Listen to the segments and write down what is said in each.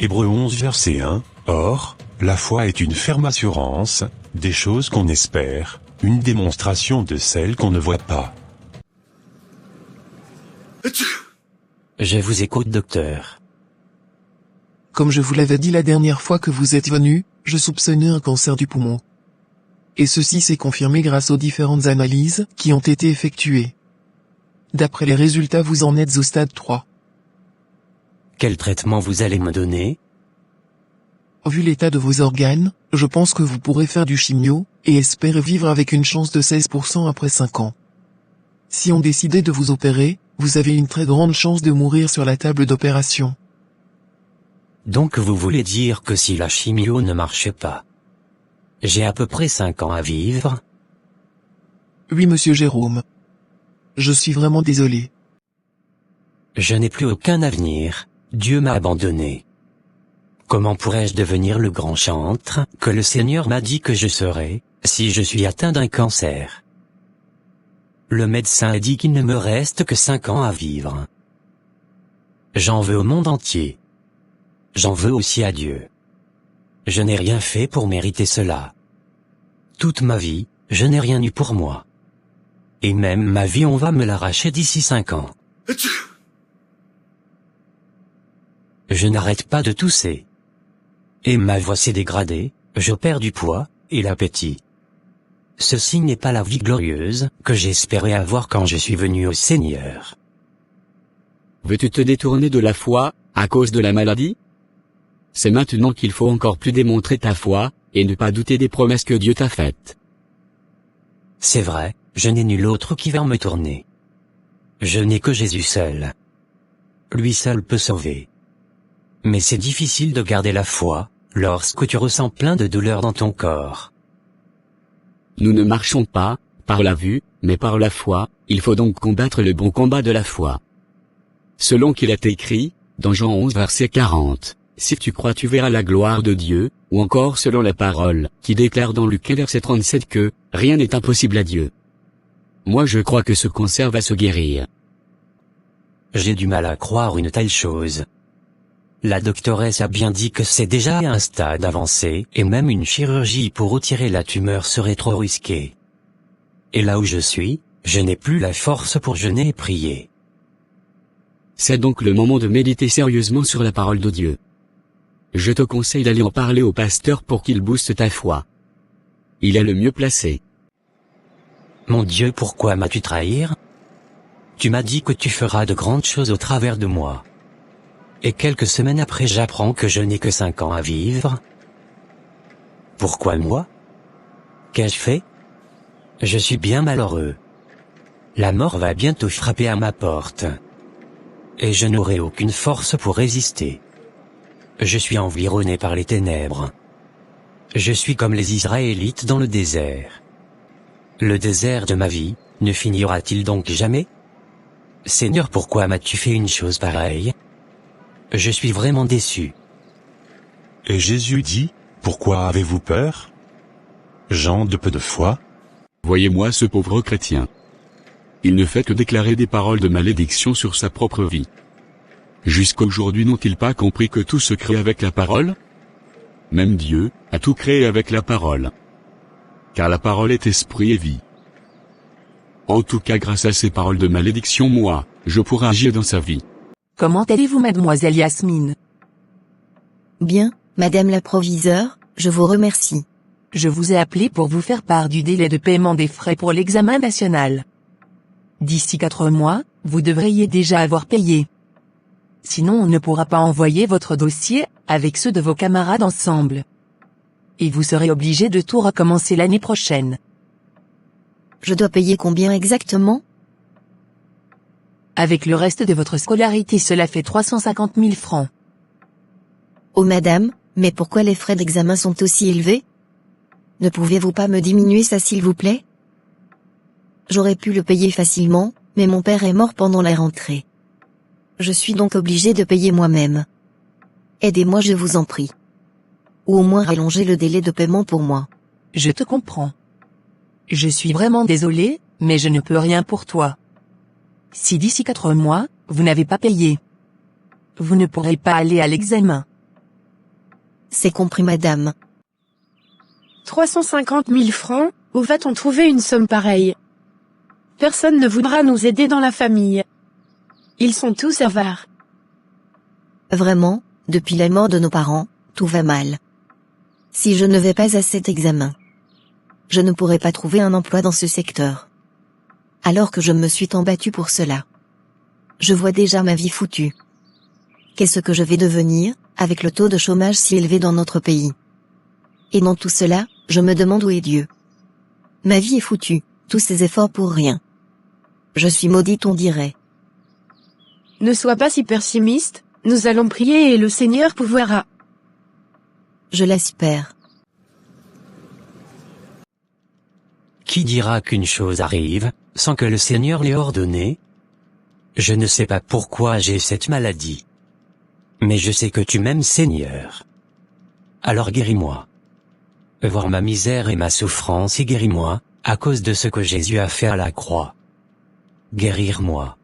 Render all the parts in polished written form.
Hébreux 11 verset 1, Or, la foi est une ferme assurance, des choses qu'on espère, une démonstration de celles qu'on ne voit pas. Je vous écoute, docteur. Comme je vous l'avais dit la dernière fois que vous êtes venu, je soupçonnais un cancer du poumon. Et ceci s'est confirmé grâce aux différentes analyses qui ont été effectuées. D'après les résultats, vous en êtes au stade 3. Quel traitement vous allez me donner? Vu l'état de vos organes, je pense que vous pourrez faire du chimio, et espérer vivre avec une chance de 16% après 5 ans. Si on décidait de vous opérer, vous avez une très grande chance de mourir sur la table d'opération. Donc vous voulez dire que si la chimio ne marchait pas, j'ai à peu près 5 ans à vivre? Oui, monsieur Jérôme. Je suis vraiment désolé. Je n'ai plus aucun avenir, Dieu m'a abandonné. Comment pourrais-je devenir le grand chantre que le Seigneur m'a dit que je serais, si je suis atteint d'un cancer? Le médecin a dit qu'il ne me reste que 5 ans à vivre. J'en veux au monde entier. J'en veux aussi à Dieu. Je n'ai rien fait pour mériter cela. Toute ma vie, je n'ai rien eu pour moi. Et même ma vie, on va me l'arracher d'ici 5 ans. Je n'arrête pas de tousser. Et ma voix s'est dégradée, je perds du poids, et l'appétit. Ceci n'est pas la vie glorieuse que j'espérais avoir quand je suis venu au Seigneur. Veux-tu te détourner de la foi, à cause de la maladie? C'est maintenant qu'il faut encore plus démontrer ta foi, et ne pas douter des promesses que Dieu t'a faites. C'est vrai, je n'ai nul autre qui va me tourner. Je n'ai que Jésus seul. Lui seul peut sauver. Mais c'est difficile de garder la foi, lorsque tu ressens plein de douleurs dans ton corps. Nous ne marchons pas, par la vue, mais par la foi, il faut donc combattre le bon combat de la foi. Selon qu'il est écrit, dans Jean 11 verset 40, si tu crois tu verras la gloire de Dieu, ou encore selon la parole, qui déclare dans Luc 1 verset 37 que, rien n'est impossible à Dieu. Moi je crois que ce cancer va se guérir. J'ai du mal à croire une telle chose. La doctoresse a bien dit que c'est déjà à un stade avancé, et même une chirurgie pour retirer la tumeur serait trop risquée. Et là où je suis, je n'ai plus la force pour jeûner et prier. C'est donc le moment de méditer sérieusement sur la parole de Dieu. Je te conseille d'aller en parler au pasteur pour qu'il booste ta foi. Il est le mieux placé. Mon Dieu, pourquoi m'as-tu trahir? Tu m'as dit que tu feras de grandes choses au travers de moi. Et quelques semaines après j'apprends que je n'ai que 5 ans à vivre. Pourquoi moi? Qu'ai-je fait? Je suis bien malheureux. La mort va bientôt frapper à ma porte. Et je n'aurai aucune force pour résister. Je suis environné par les ténèbres. Je suis comme les Israélites dans le désert. Le désert de ma vie, ne finira-t-il donc jamais? Seigneur, pourquoi m'as-tu fait une chose pareille? Je suis vraiment déçu. Et Jésus dit, pourquoi avez-vous peur? Gens de peu de foi? Voyez-moi ce pauvre chrétien. Il ne fait que déclarer des paroles de malédiction sur sa propre vie. Jusqu'aujourd'hui n'ont-ils pas compris que tout se crée avec la parole? Même Dieu a tout créé avec la parole. Car la parole est esprit et vie. En tout cas, grâce à ces paroles de malédiction, moi, je pourrai agir dans sa vie. Comment allez-vous, mademoiselle Yasmine? Bien, madame la proviseure, je vous remercie. Je vous ai appelé pour vous faire part du délai de paiement des frais pour l'examen national. D'ici 4 mois, vous devriez déjà avoir payé. Sinon on ne pourra pas envoyer votre dossier, avec ceux de vos camarades ensemble. Et vous serez obligé de tout recommencer l'année prochaine. Je dois payer combien exactement? Avec le reste de votre scolarité, cela fait 350 000 francs. Oh madame, mais pourquoi les frais d'examen sont aussi élevés? Ne pouvez-vous pas me diminuer ça s'il vous plaît? J'aurais pu le payer facilement, mais mon père est mort pendant la rentrée. Je suis donc obligée de payer moi-même. Aidez-moi, je vous en prie. Ou au moins rallonger le délai de paiement pour moi. Je te comprends. Je suis vraiment désolée, mais je ne peux rien pour toi. Si d'ici 4 mois, vous n'avez pas payé, vous ne pourrez pas aller à l'examen. C'est compris madame. 350 000 francs, où va-t-on trouver une somme pareille? Personne ne voudra nous aider dans la famille. Ils sont tous avares. Vraiment, depuis la mort de nos parents, tout va mal. Si je ne vais pas à cet examen, je ne pourrai pas trouver un emploi dans ce secteur. Alors que je me suis tant battue pour cela. Je vois déjà ma vie foutue. Qu'est-ce que je vais devenir, avec le taux de chômage si élevé dans notre pays? Et dans tout cela, je me demande où est Dieu. Ma vie est foutue, tous ces efforts pour rien. Je suis maudite on dirait. Ne sois pas si pessimiste, nous allons prier et le Seigneur pourvoira. Je l'espère. Qui dira qu'une chose arrive, sans que le Seigneur l'ait ordonné? Je ne sais pas pourquoi j'ai cette maladie. Mais je sais que tu m'aimes Seigneur. Alors guéris-moi. Voir ma misère et ma souffrance et guéris-moi, à cause de ce que Jésus a fait à la croix. Guérir-moi.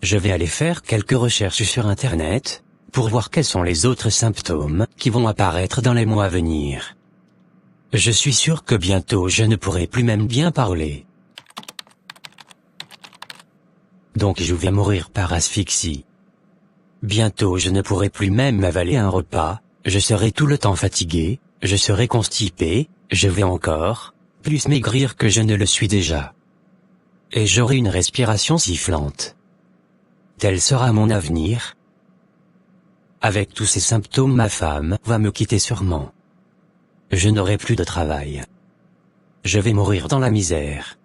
Je vais aller faire quelques recherches sur Internet, pour voir quels sont les autres symptômes qui vont apparaître dans les mois à venir. Je suis sûr que bientôt je ne pourrai plus même bien parler. Donc je vais mourir par asphyxie. Bientôt je ne pourrai plus même avaler un repas, je serai tout le temps fatigué, je serai constipé, je vais encore plus maigrir que je ne le suis déjà. Et j'aurai une respiration sifflante. Tel sera mon avenir. Avec tous ces symptômes ma femme va me quitter sûrement. Je n'aurai plus de travail. Je vais mourir dans la misère.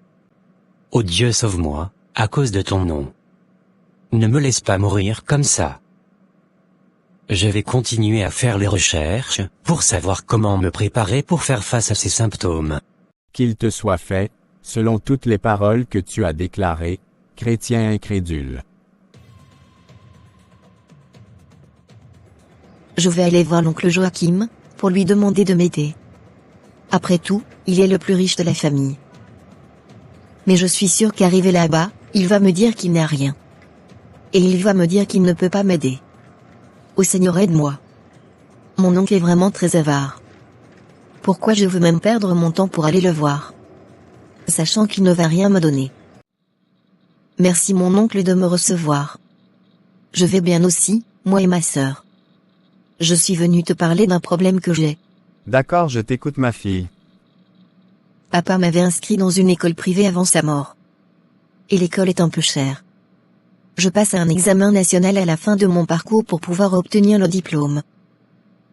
Ô Dieu sauve-moi, à cause de ton nom. Ne me laisse pas mourir comme ça. Je vais continuer à faire les recherches, pour savoir comment me préparer pour faire face à ces symptômes. Qu'il te soit fait, selon toutes les paroles que tu as déclarées, chrétien incrédule. Je vais aller voir l'oncle Joachim, pour lui demander de m'aider. Après tout, il est le plus riche de la famille. Mais je suis sûre qu'arrivé là-bas, il va me dire qu'il n'a rien. Et il va me dire qu'il ne peut pas m'aider. Ô Seigneur aide-moi. Mon oncle est vraiment très avare. Pourquoi je veux même perdre mon temps pour aller le voir? Sachant qu'il ne va rien me donner. Merci mon oncle de me recevoir. Je vais bien aussi, moi et ma sœur. Je suis venue te parler d'un problème que j'ai. D'accord, je t'écoute ma fille. Papa m'avait inscrit dans une école privée avant sa mort. Et l'école est un peu chère. Je passe un examen national à la fin de mon parcours pour pouvoir obtenir le diplôme.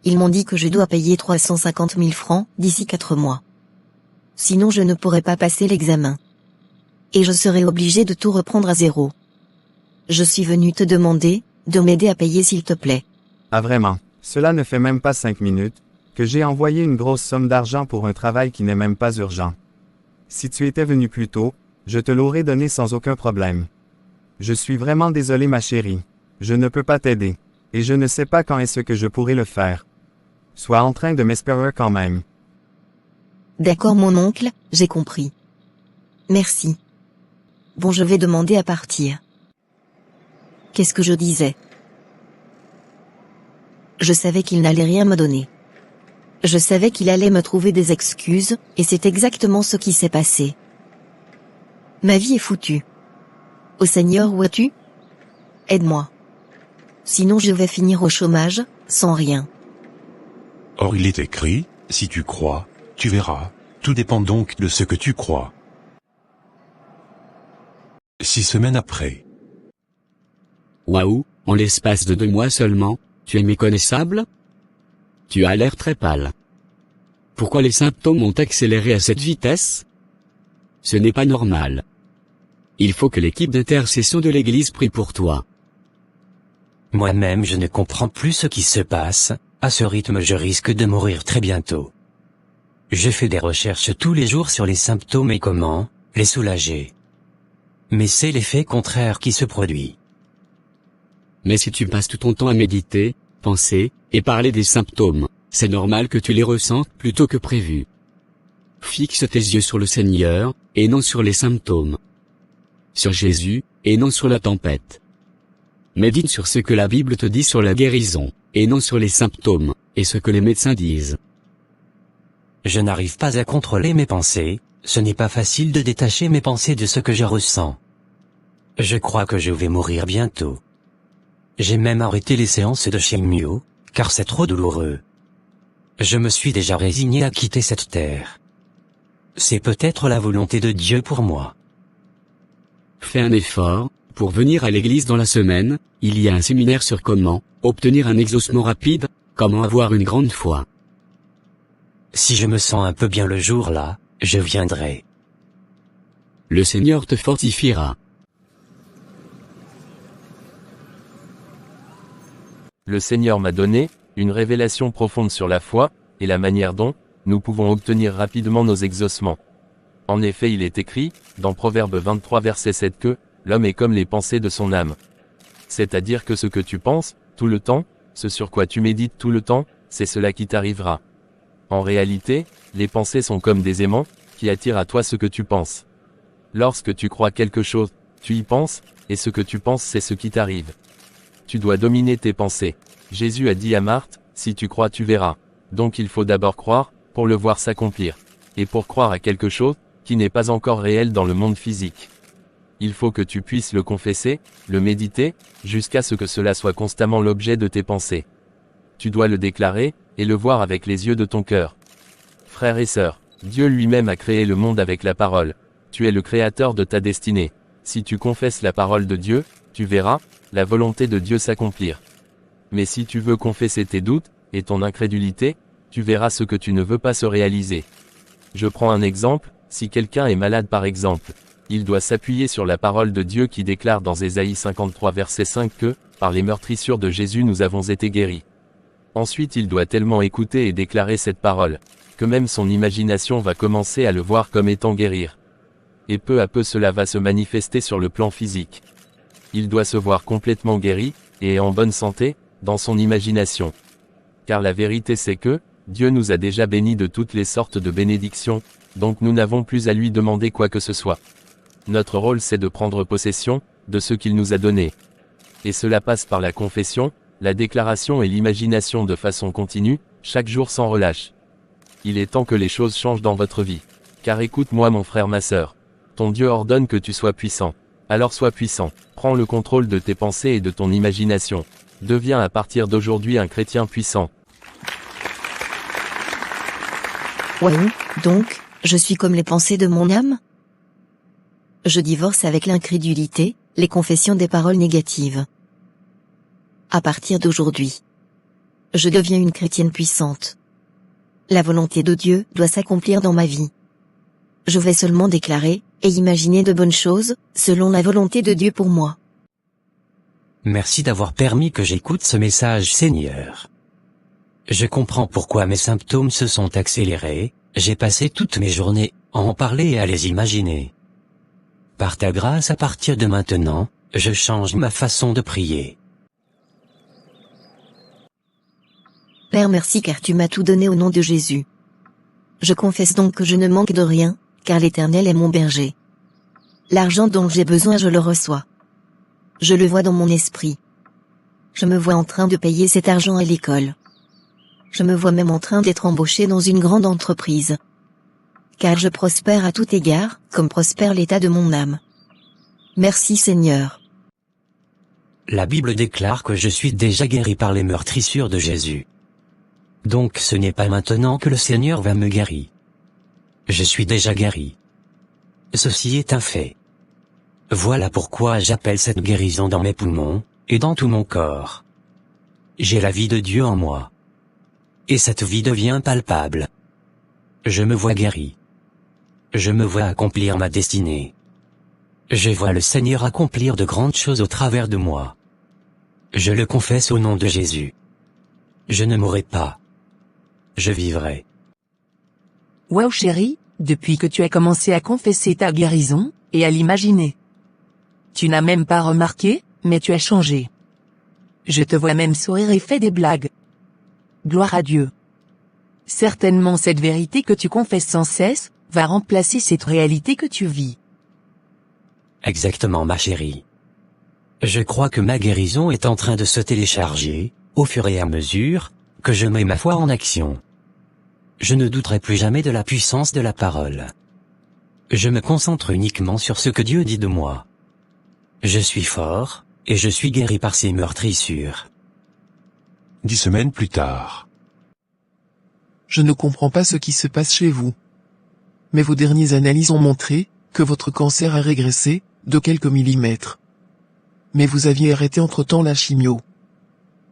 Ils m'ont dit que je dois payer 350 000 francs d'ici 4 mois. Sinon je ne pourrai pas passer l'examen. Et je serai obligé de tout reprendre à zéro. Je suis venu te demander de m'aider à payer s'il te plaît. Ah vraiment, cela ne fait même pas 5 minutes, que j'ai envoyé une grosse somme d'argent pour un travail qui n'est même pas urgent. Si tu étais venu plus tôt, je te l'aurais donné sans aucun problème. Je suis vraiment désolé ma chérie. Je ne peux pas t'aider. Et je ne sais pas quand est-ce que je pourrai le faire. Sois en train de m'espérer quand même. D'accord mon oncle, j'ai compris. Merci. Bon je vais demander à partir. Qu'est-ce que je disais? Je savais qu'il n'allait rien me donner. Je savais qu'il allait me trouver des excuses, et c'est exactement ce qui s'est passé. Ma vie est foutue. Ô Seigneur où es-tu? Aide-moi. Sinon je vais finir au chômage, sans rien. Or il est écrit, si tu crois, tu verras. Tout dépend donc de ce que tu crois. 6 semaines après. Waouh, en l'espace de 2 mois seulement, tu es méconnaissable? Tu as l'air très pâle. Pourquoi les symptômes ont accéléré à cette vitesse? Ce n'est pas normal. Il faut que l'équipe d'intercession de l'Église prie pour toi. Moi-même je ne comprends plus ce qui se passe, à ce rythme je risque de mourir très bientôt. Je fais des recherches tous les jours sur les symptômes et comment les soulager. Mais c'est l'effet contraire qui se produit. Mais si tu passes tout ton temps à méditer, penser, et parler des symptômes, c'est normal que tu les ressentes plutôt que prévu. Fixe tes yeux sur le Seigneur, et non sur les symptômes. Sur Jésus, et non sur la tempête. Médite sur ce que la Bible te dit sur la guérison, et non sur les symptômes, et ce que les médecins disent. Je n'arrive pas à contrôler mes pensées, ce n'est pas facile de détacher mes pensées de ce que je ressens. Je crois que je vais mourir bientôt. J'ai même arrêté les séances de chimio, car c'est trop douloureux. Je me suis déjà résigné à quitter cette terre. C'est peut-être la volonté de Dieu pour moi. Fais un effort, pour venir à l'église dans la semaine, il y a un séminaire sur comment obtenir un exaucement rapide, comment avoir une grande foi. Si je me sens un peu bien le jour-là, je viendrai. Le Seigneur te fortifiera. Le Seigneur m'a donné une révélation profonde sur la foi, et la manière dont nous pouvons obtenir rapidement nos exaucements. En effet, il est écrit, dans Proverbe 23 verset 7 que, l'homme est comme les pensées de son âme. C'est-à-dire que ce que tu penses, tout le temps, ce sur quoi tu médites tout le temps, c'est cela qui t'arrivera. En réalité, les pensées sont comme des aimants, qui attirent à toi ce que tu penses. Lorsque tu crois quelque chose, tu y penses, et ce que tu penses c'est ce qui t'arrive. Tu dois dominer tes pensées. Jésus a dit à Marthe, si tu crois tu verras. Donc il faut d'abord croire, pour le voir s'accomplir. Et pour croire à quelque chose, qui n'est pas encore réel dans le monde physique. Il faut que tu puisses le confesser, le méditer, jusqu'à ce que cela soit constamment l'objet de tes pensées. Tu dois le déclarer, et le voir avec les yeux de ton cœur. Frères et sœurs, Dieu lui-même a créé le monde avec la parole. Tu es le créateur de ta destinée. Si tu confesses la parole de Dieu, tu verras la volonté de Dieu s'accomplir. Mais si tu veux confesser tes doutes, et ton incrédulité, tu verras ce que tu ne veux pas se réaliser. Je prends un exemple, si quelqu'un est malade par exemple, il doit s'appuyer sur la parole de Dieu qui déclare dans Ésaïe 53 verset 5 que, par les meurtrissures de Jésus nous avons été guéris. Ensuite il doit tellement écouter et déclarer cette parole, que même son imagination va commencer à le voir comme étant guérir. Et peu à peu cela va se manifester sur le plan physique. Il doit se voir complètement guéri, et en bonne santé, dans son imagination. Car la vérité c'est que, Dieu nous a déjà bénis de toutes les sortes de bénédictions, donc nous n'avons plus à lui demander quoi que ce soit. Notre rôle c'est de prendre possession, de ce qu'il nous a donné. Et cela passe par la confession, la déclaration et l'imagination de façon continue, chaque jour sans relâche. Il est temps que les choses changent dans votre vie. Car écoute-moi mon frère ma sœur. Ton Dieu ordonne que tu sois puissant. Alors sois puissant. Prends le contrôle de tes pensées et de ton imagination. Deviens à partir d'aujourd'hui un chrétien puissant. Waouh, donc, je suis comme les pensées de mon âme? Je divorce avec l'incrédulité, les confessions des paroles négatives. À partir d'aujourd'hui, je deviens une chrétienne puissante. La volonté de Dieu doit s'accomplir dans ma vie. Je vais seulement déclarer, et imaginer de bonnes choses, selon la volonté de Dieu pour moi. Merci d'avoir permis que j'écoute ce message, Seigneur. Je comprends pourquoi mes symptômes se sont accélérés, j'ai passé toutes mes journées à en parler et à les imaginer. Par ta grâce à partir de maintenant, je change ma façon de prier. Père merci car tu m'as tout donné au nom de Jésus. Je confesse donc que je ne manque de rien, car l'Éternel est mon berger. L'argent dont j'ai besoin je le reçois. Je le vois dans mon esprit. Je me vois en train de payer cet argent à l'école. Je me vois même en train d'être embauché dans une grande entreprise. Car je prospère à tout égard, comme prospère l'état de mon âme. Merci Seigneur. La Bible déclare que je suis déjà guéri par les meurtrissures de Jésus. Donc ce n'est pas maintenant que le Seigneur va me guérir. Je suis déjà guéri. Ceci est un fait. Voilà pourquoi j'appelle cette guérison dans mes poumons, et dans tout mon corps. J'ai la vie de Dieu en moi. Et cette vie devient palpable. Je me vois guéri. Je me vois accomplir ma destinée. Je vois le Seigneur accomplir de grandes choses au travers de moi. Je le confesse au nom de Jésus. Je ne mourrai pas. Je vivrai. Wow chérie, depuis que tu as commencé à confesser ta guérison, et à l'imaginer. Tu n'as même pas remarqué, mais tu as changé. Je te vois même sourire et fais des blagues. Gloire à Dieu. Certainement cette vérité que tu confesses sans cesse, va remplacer cette réalité que tu vis. Exactement ma chérie. Je crois que ma guérison est en train de se télécharger, au fur et à mesure, que je mets ma foi en action. Je ne douterai plus jamais de la puissance de la parole. Je me concentre uniquement sur ce que Dieu dit de moi. Je suis fort, et je suis guéri par ses meurtrissures. 10 semaines plus tard. Je ne comprends pas ce qui se passe chez vous. Mais vos dernières analyses ont montré que votre cancer a régressé de quelques millimètres. Mais vous aviez arrêté entre-temps la chimio.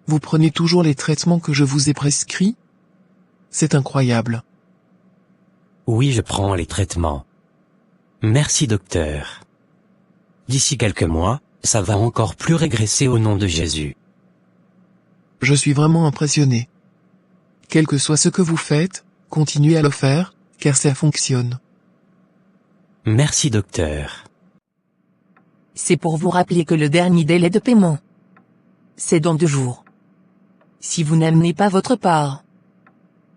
Vous prenez toujours les traitements que je vous ai prescrits? C'est incroyable. Oui, je prends les traitements. Merci docteur. D'ici quelques mois, ça va encore plus régresser au nom de Jésus. Je suis vraiment impressionné. Quel que soit ce que vous faites, continuez à le faire, car ça fonctionne. Merci docteur. C'est pour vous rappeler que le dernier délai de paiement, c'est dans 2 jours. Si vous n'amenez pas votre part,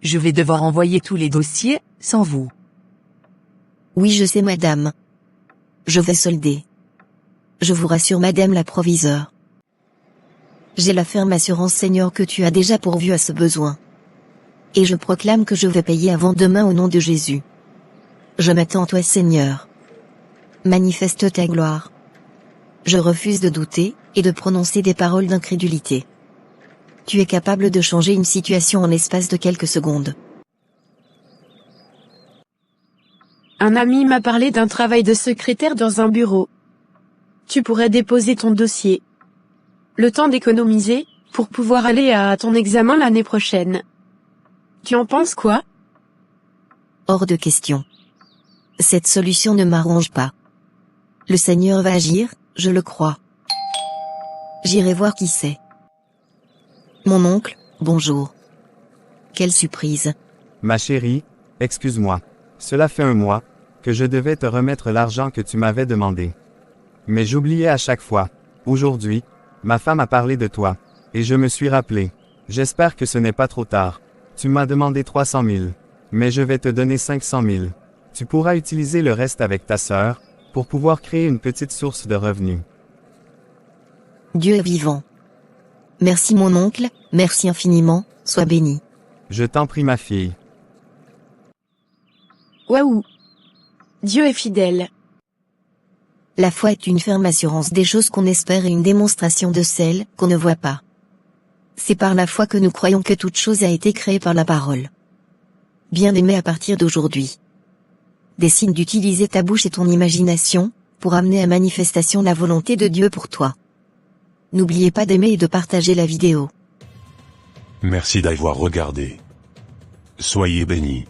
je vais devoir envoyer tous les dossiers, sans vous. Oui, je sais madame. Je vais solder. Je vous rassure madame la proviseure. J'ai la ferme assurance Seigneur que tu as déjà pourvu à ce besoin. Et je proclame que je vais payer avant demain au nom de Jésus. Je m'attends à toi Seigneur. Manifeste ta gloire. Je refuse de douter, et de prononcer des paroles d'incrédulité. Tu es capable de changer une situation en l'espace de quelques secondes. Un ami m'a parlé d'un travail de secrétaire dans un bureau. Tu pourrais déposer ton dossier. Le temps d'économiser, pour pouvoir aller à ton examen l'année prochaine. Tu en penses quoi? Hors de question. Cette solution ne m'arrange pas. Le Seigneur va agir, je le crois. J'irai voir qui c'est. Mon oncle, bonjour. Quelle surprise. Ma chérie, excuse-moi. Cela fait 1 mois que je devais te remettre l'argent que tu m'avais demandé. Mais j'oubliais à chaque fois. Aujourd'hui, ma femme a parlé de toi, et je me suis rappelé. J'espère que ce n'est pas trop tard. Tu m'as demandé 300 000, mais je vais te donner 500 000. Tu pourras utiliser le reste avec ta sœur, pour pouvoir créer une petite source de revenus. Dieu est vivant. Merci mon oncle, merci infiniment, sois béni. Je t'en prie ma fille. Waouh! Dieu est fidèle. La foi est une ferme assurance des choses qu'on espère et une démonstration de celles qu'on ne voit pas. C'est par la foi que nous croyons que toute chose a été créée par la parole. Bien-aimé, à partir d'aujourd'hui, décide d'utiliser ta bouche et ton imagination, pour amener à manifestation la volonté de Dieu pour toi. N'oubliez pas d'aimer et de partager la vidéo. Merci d'avoir regardé. Soyez bénis.